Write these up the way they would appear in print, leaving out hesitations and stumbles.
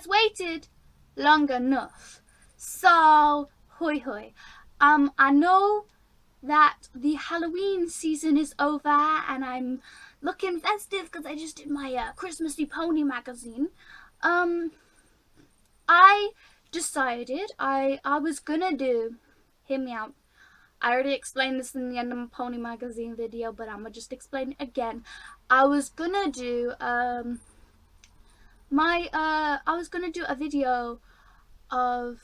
waited long enough. So, hoi hoi. I know that the Halloween season is over and I'm looking festive because I just did my Christmassy pony magazine. I decided I was gonna do, hear me out, I already explained this in the end of my pony magazine video, but I'm gonna just explain it again. I was gonna do a video of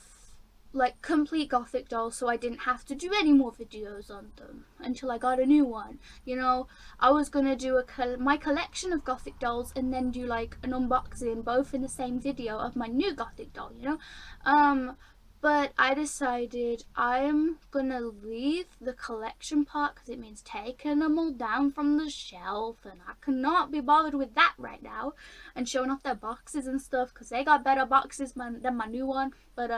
like complete Gothic dolls, so I didn't have to do any more videos on them until I got a new one. You know, I was gonna do my collection of Gothic dolls and then do like an unboxing both in the same video of my new Gothic doll, you know. But I decided I'm gonna leave the collection part because it means taking them all down from the shelf, and I cannot be bothered with that right now and showing off their boxes and stuff because they got better boxes than my new one. But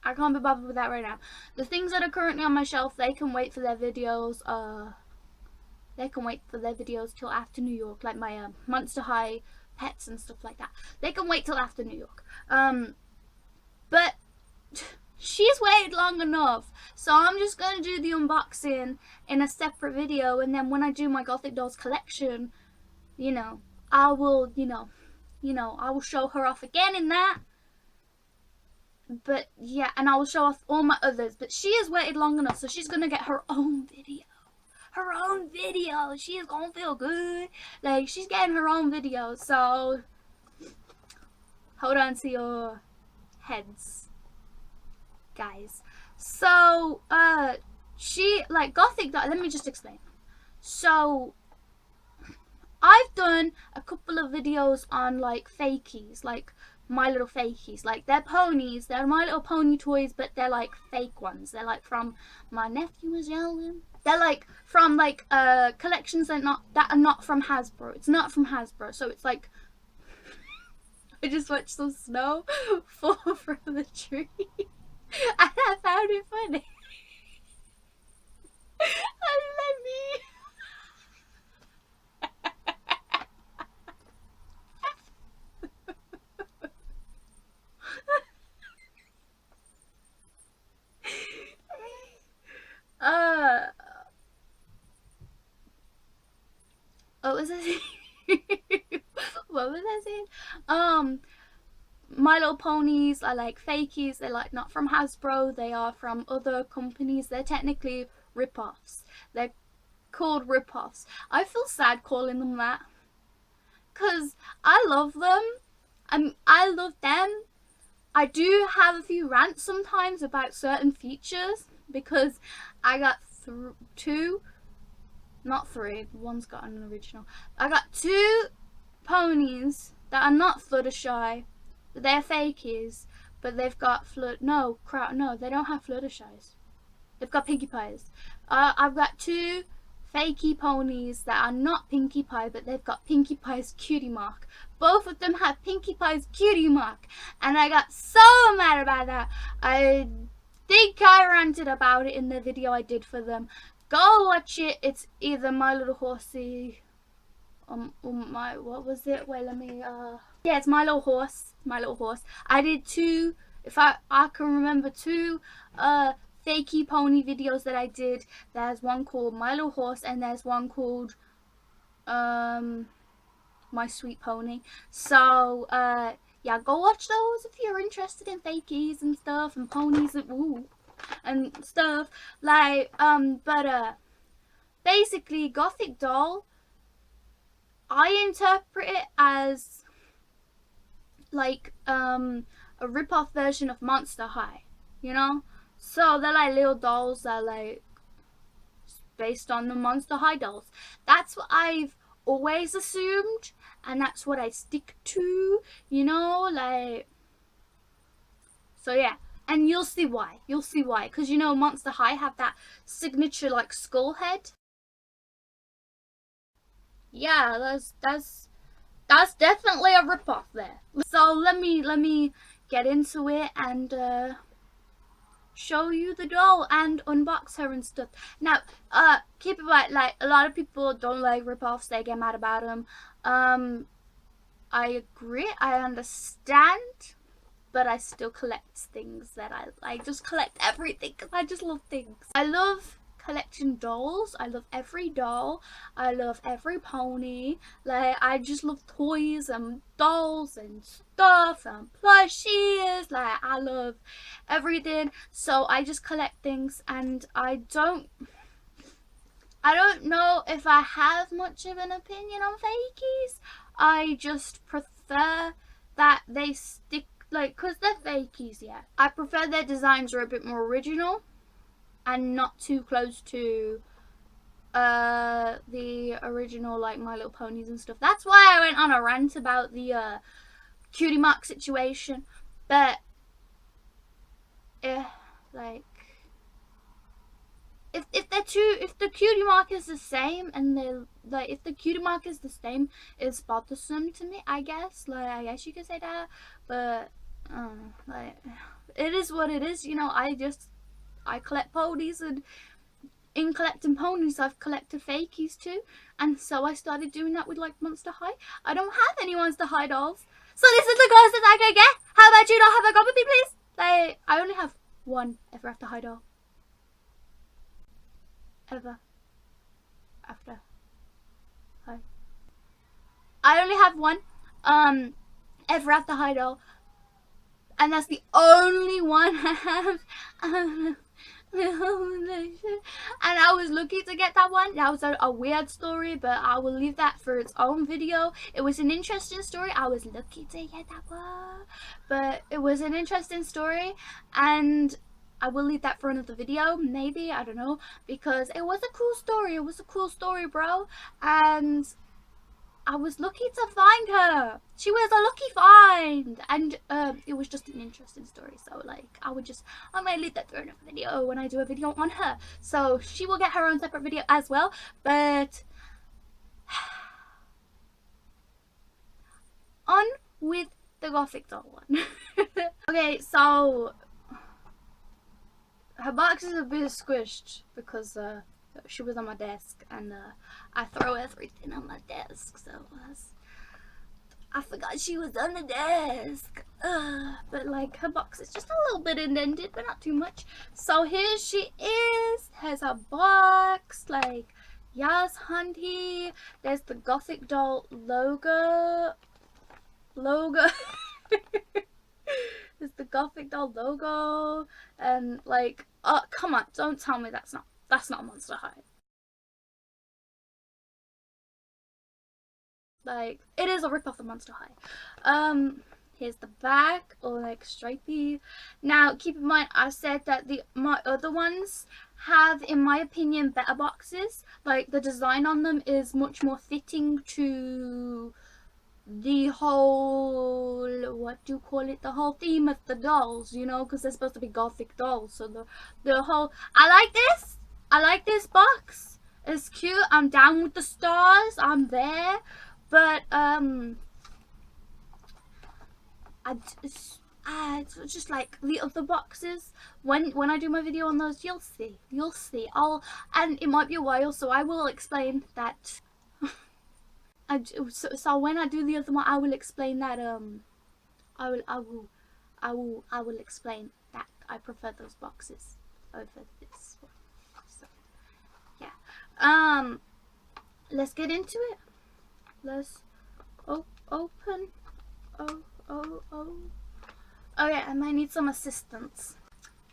I can't be bothered with that right now. The things that are currently on my shelf, they can wait for their videos. They can wait for their videos till after New York, like my Monster High pets and stuff like that. They can wait till after New York. But she's waited long enough, so I'm just gonna do the unboxing in a separate video, and then when I do my Gothic dolls collection, you know, I will, I will show her off again in that. But yeah, and I will show off all my others, but she has waited long enough, so she's gonna get her own video. Her own video. She is gonna feel good. Like, she's getting her own video, so hold on to your heads, guys. So she, like, Gothic doll, let me just explain. So I've done a couple of videos on like fakies, like My Little Fakies. Like, they're ponies, they're My Little Pony toys, but they're like fake ones. They're like from My Nephew Was Yelling. They're like from like collections that are not from Hasbro. It's not from Hasbro, so it's like I just watched some snow fall from the tree and I found it funny. And let me what was I saying? What was I saying? My Little Ponies are like fakies. They're like not from Hasbro. They are from other companies. They're technically rip-offs. They're called rip-offs. I feel sad calling them that because I love them. I love them. I do have a few rants sometimes about certain features because I got two, not three, one's got an original. I got two ponies that are not Fluttershy. They're fakies, but they've got no, they don't have Fluttershies. They've got Pinkie Pies. I've got two fakey ponies that are not Pinkie Pie, but they've got Pinkie Pie's cutie mark. Both of them have Pinkie Pie's cutie mark, and I got so mad about that. I think I ranted about it in the video I did for them. Go watch it. It's either My Little Horsey, what was it? Wait, let me, yeah, it's My Little Horse. My Little Horse. I did two, if I can remember, two, fakey pony videos that I did. There's one called My Little Horse and there's one called My Sweet Pony. So yeah, go watch those if you're interested in fakies and stuff and ponies and stuff. Like but basically Gothic doll, I interpret it as like a rip-off version of Monster High, you know. So they're like little dolls that are like based on the Monster High dolls. That's what I've always assumed, and that's what I stick to, you know, like. So yeah, and you'll see why. You'll see why, because you know Monster High have that signature like skull head. Yeah, that's definitely a rip-off there. So let me get into it and show you the doll and unbox her and stuff. Now, keep in mind, like, a lot of people don't like rip-offs. They get mad about them. I agree, I understand, but I still collect things that I just collect everything because I just love things. I love collecting dolls. I love every doll. I love every pony. Like, I just love toys and dolls and stuff and plushies. Like, I love everything. So I just collect things, and I don't know if I have much of an opinion on fakies. I just prefer that they stick, like, because they're fakies, yeah. I prefer their designs are a bit more original and not too close to the original, like My Little Ponies and stuff. That's why I went on a rant about the cutie mark situation. But like, if the cutie mark is the same, and they're like, if the cutie mark is the same, it's bothersome to me, I guess. Like, I guess you could say that. But like, it is what it is, you know. I collect ponies, and in collecting ponies I've collected fakies too, and so I started doing that with, like, Monster High. I don't have any Monster High dolls, so this is the closest I can get. How about you not have a go with me, please? Like, I only have one Ever After High doll. Ever After High. I only have one Ever After High doll, and that's the only one I have. And I was lucky to get that one. That was a weird story, but I will leave that for its own video. It was an interesting story. I was lucky to get that one, but it was an interesting story, and I will leave that for another video, maybe, I don't know, because it was a cool story. It was a cool story, bro, and I was lucky to find her. She was a lucky find, and it was just an interesting story. So, like, I might leave that for another video when I do a video on her. So she will get her own separate video as well. But on with the Gothic doll one. Okay, so her box is a bit squished because she was on my desk, and I throw everything on my desk, so I forgot she was on the desk. But, like, her box is just a little bit indented, but not too much. So here she is. Here's her box. Like, yes, hunty. There's the Gothic doll logo. There's the Gothic doll logo, and, like, come on, don't tell me that's not a Monster High. Like, it is a rip-off of Monster High. Here's the back, or, like, stripey. Now, keep in mind, I said that my other ones have, in my opinion, better boxes. Like, the design on them is much more fitting to the whole, what do you call it, the whole theme of the dolls, you know, because they're supposed to be Gothic dolls. So the whole, I like this box. It's cute. I'm down with the stars. I'm there. But it's just like the other boxes. When I do my video on those, you'll see. And it might be a while, so I will explain that. So when I do the other one, I will explain that I will explain that I prefer those boxes over this one. So yeah. Let's get into it. Let's open. Okay, I might need some assistance.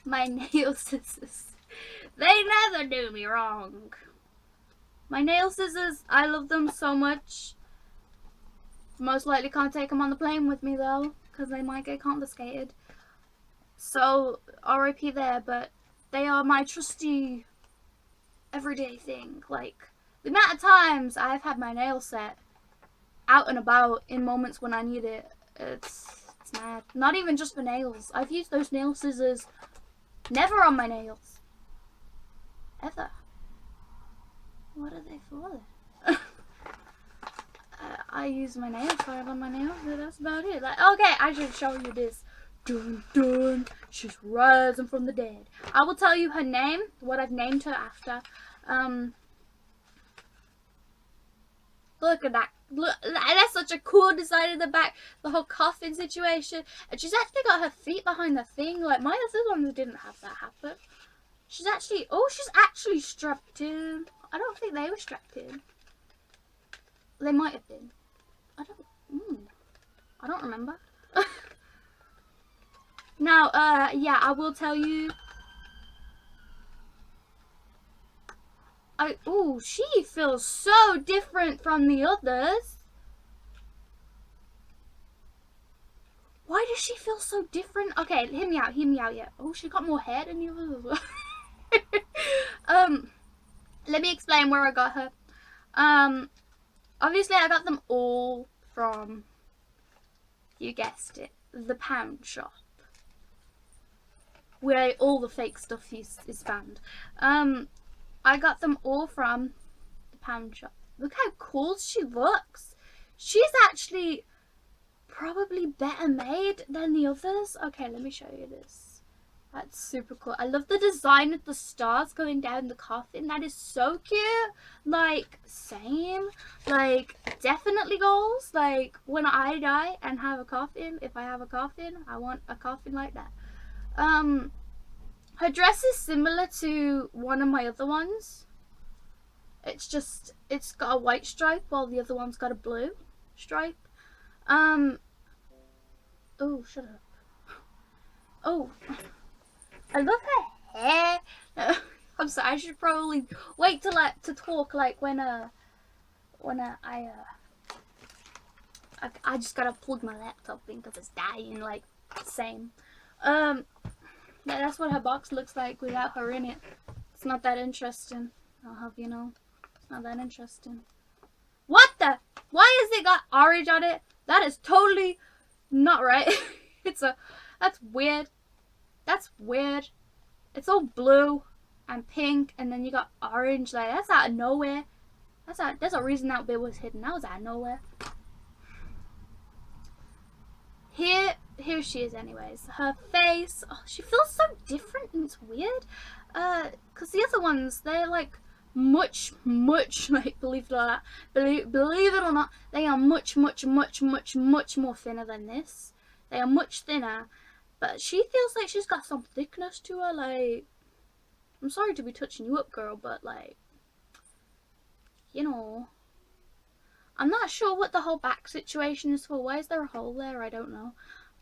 My nail scissors. They never do me wrong. My nail scissors, I love them so much. Most likely can't take them on the plane with me though, because they might get confiscated. So, RIP there, but they are my trusty everyday thing. Like, the amount of times I've had my nail set out and about in moments when I need it, it's mad. Not even just for nails. I've used those nail scissors never on my nails. Ever. What are they for? I use my nail file on my nails, but that's about it. Like, okay, I should show you this. Dun dun, she's rising from the dead. I will tell you her name, what I've named her after. Look at that. Look, that's such a cool design in the back. The whole coffin situation. And she's actually got her feet behind the thing. Like, my other ones didn't have that happen. She's actually strapped in. I don't think they were strapped in. They might have been. I don't remember. Now, yeah, I will tell you. Oh, she feels so different from the others. Why does she feel so different? Okay, hear me out, yeah. Oh, she got more hair than the others as well. Let me explain where I got her. Obviously I got them all from, you guessed it, the pound shop. Where all the fake stuff is found. I got them all from the pound shop. Look how cool she looks. She's actually probably better made than the others. Okay, let me show you this. That's super cool. I love the design of the stars going down the coffin. That is so cute. Like, same. Like, definitely goals. Like, when I die and have a coffin, if I have a coffin, I want a coffin like that. Her dress is similar to one of my other ones. It's got a white stripe while the other one's got a blue stripe. Oh, shut up. Oh, I love her hair. I'm sorry, I should probably wait to talk like when I just gotta plug my laptop in because it's dying, like, same. That's what her box looks like without her in it. It's not that interesting. I'll have you know. It's not that interesting. What the? Why has it got orange on it? That is totally not right. That's weird. That's weird. It's all blue and pink, and then you got orange. Like, that's out of nowhere. There's a reason that bit was hidden. That was out of nowhere. Here she is anyways. Her face, oh, she feels so different and it's weird. Cause the other ones, they're like much like, believe it or not, they are much more thinner than this. They are much thinner, but she feels like she's got some thickness to her. Like, I'm sorry to be touching you up, girl, but like, you know, I'm not sure what the whole back situation is for. Why is there a hole there? I don't know.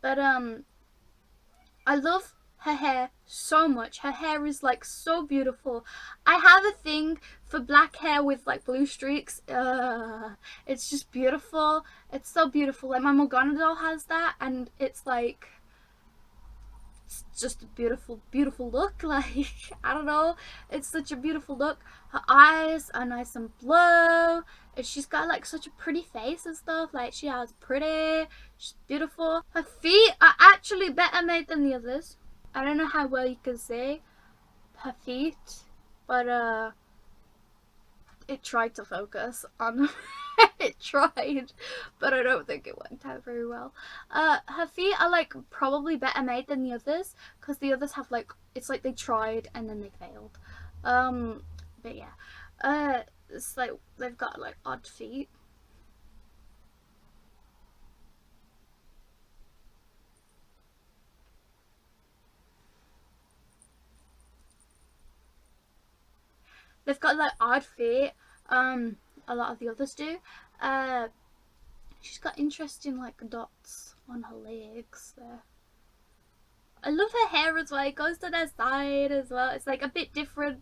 But I love her hair so much. Her hair is like so beautiful. I have a thing for black hair with like blue streaks. It's just beautiful. It's so beautiful. Like, my Morgana doll has that, and it's like, it's just a beautiful look. Like, I don't know, it's such a beautiful look. Her eyes are nice and blue, and she's got like such a pretty face and stuff. Like, she has pretty, she's beautiful. Her feet are actually better made than the others. I don't know how well you can see her feet, but it tried to focus on it tried, but I don't think it went out very well. Her feet are like probably better made than the others, because the others have like, it's like they tried and then they failed. But yeah, it's like they've got like odd feet. They've got like odd feet. A lot of the others do. She's got interesting like dots on her legs there. I love her hair as well. It goes to their side as well. It's like a bit different.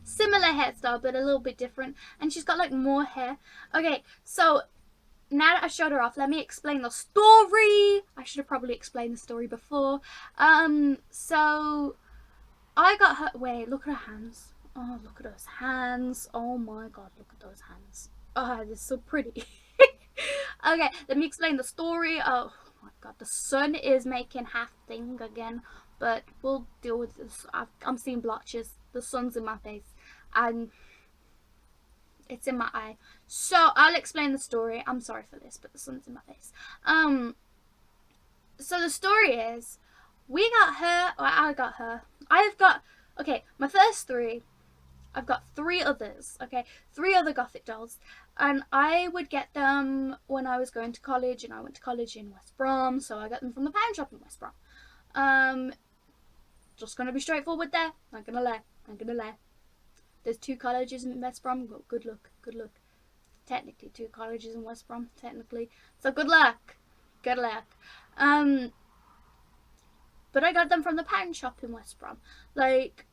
Similar hairstyle, but a little bit different. And she's got like more hair. Okay, so now that I showed her off, let me explain the story. I should have probably explained the story before. So I got her. Wait, look at her hands. Oh, look at those hands. Oh my god, look at those hands. Oh, they're so pretty. Okay, let me explain the story. Oh my god, the sun is making half thing again, but we'll deal with this. I'm seeing blotches. The sun's in my face, and it's in my eye. So I'll explain the story. I'm sorry for this, but the sun's in my face. So the story is, we got her, or I got her. I've got, okay, my first three. I've got 3 others, okay? 3 other Gothic dolls. And I would get them when I was going to college, and I went to college in West Brom, so I got them from the pound shop in West Brom. Just gonna be straightforward there. Not gonna lie. There's 2 colleges in West Brom. Good luck. Technically 2 colleges in West Brom, technically. So good luck. But I got them from the pound shop in West Brom. Like,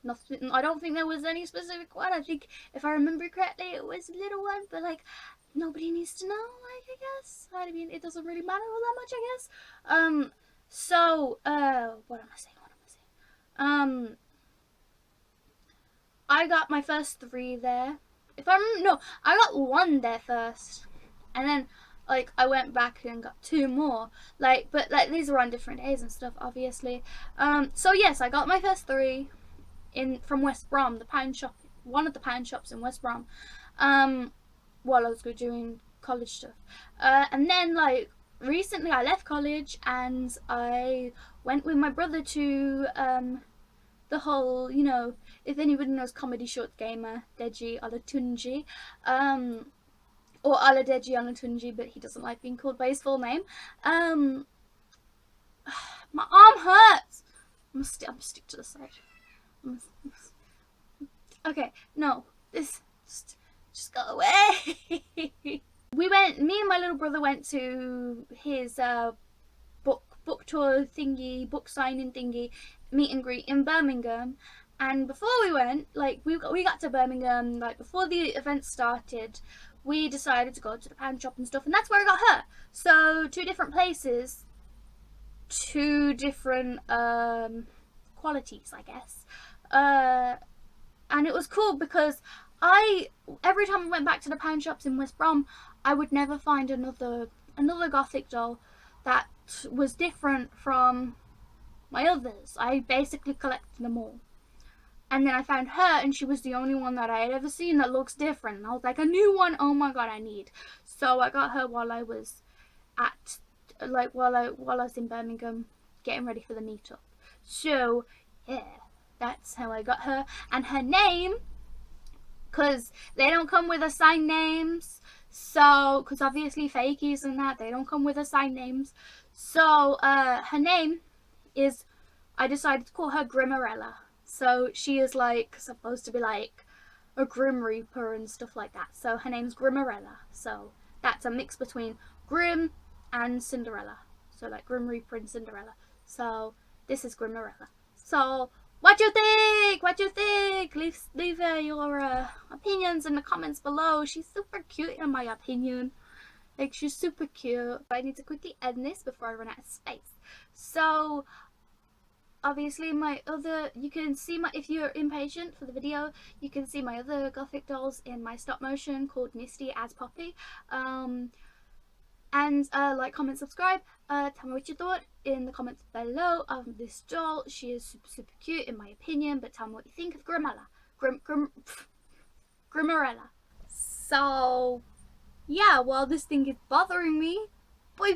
nothing. I don't think there was any specific one. I think, if I remember correctly, it was a little one. But like, nobody needs to know. Like, I guess. I mean, it doesn't really matter all that much, I guess. So, what am I saying? I got my first 3 there. I got 1 there first, and then like I went back and got 2 more. But these were on different days and stuff, obviously. So yes, I got my first 3 from West Brom, the pound shop, one of the pound shops in West Brom. While I was doing college stuff, and then like recently I left college and I went with my brother to the whole, you know, if anybody knows Comedy Short Gamer, Deji Olatunji, or Oladeji Olatunji, but he doesn't like being called by his full name. My arm hurts. I'm gonna stick to the side. Okay, no, this just go away. Me and my little brother went to his book tour thingy, book signing thingy, meet and greet in Birmingham. And before we went, like we got to Birmingham, like before the event started, we decided to go to the pound shop and stuff, and that's where I got her. So 2 different places, 2 different qualities, I guess. And it was cool because every time I went back to the pound shops in West Brom, I would never find another Gothic doll that was different from my others. I basically collected them all. And then I found her, and she was the only one that I had ever seen that looks different. And I was like, a new one, oh my god, I need. So I got her while I was while I was in Birmingham getting ready for the meetup. So yeah, that's how I got her. And her name, because they don't come with assigned names, so because obviously fakies and that, they don't come with assigned names. So her name is, I decided to call her Grimerella. So she is like supposed to be like a Grim Reaper and stuff like that. So her name's Grimerella. So that's a mix between Grim and Cinderella. So like Grim Reaper and Cinderella. So this is Grimerella. So what you think? Leave your opinions in the comments below. She's super cute in my opinion. Like, she's super cute. I need to quickly end this before I run out of space. So obviously you can see if you're impatient for the video, you can see my other Gothic dolls in my stop motion called Mysti as Poppy. And like, comment, subscribe. Tell me what you thought in the comments below of this doll. She is super cute in my opinion, but tell me what you think of Grimerella. So yeah, while this thing is bothering me, boy.